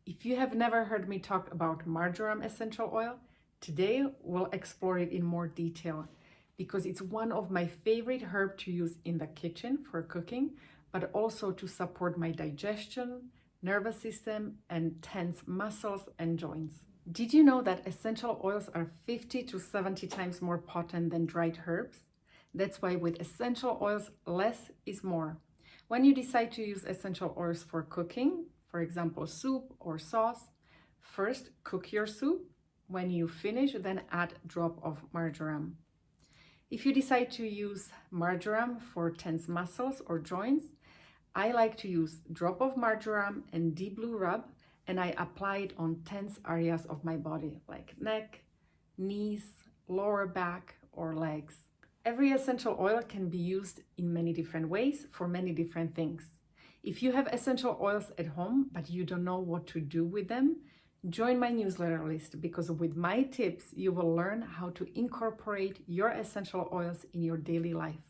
If you have never heard me talk about marjoram essential oil, today we'll explore it in more detail because it's one of my favorite herbs to use in the kitchen for cooking, but also to support my digestion, nervous system, and tense muscles and joints. Did you know that essential oils are 50 to 70 times more potent than dried herbs? That's why with essential oils, less is more. When you decide to use essential oils for cooking, for example, soup or sauce, first cook your soup. When you finish, then add a drop of marjoram. If you decide to use marjoram for tense muscles or joints, I like to use a drop of marjoram and deep blue rub, and I apply it on tense areas of my body, like neck, knees, lower back, or legs. Every essential oil can be used in many different ways for many different things. If you have essential oils at home, but you don't know what to do with them, join my newsletter list because with my tips, you will learn how to incorporate your essential oils in your daily life.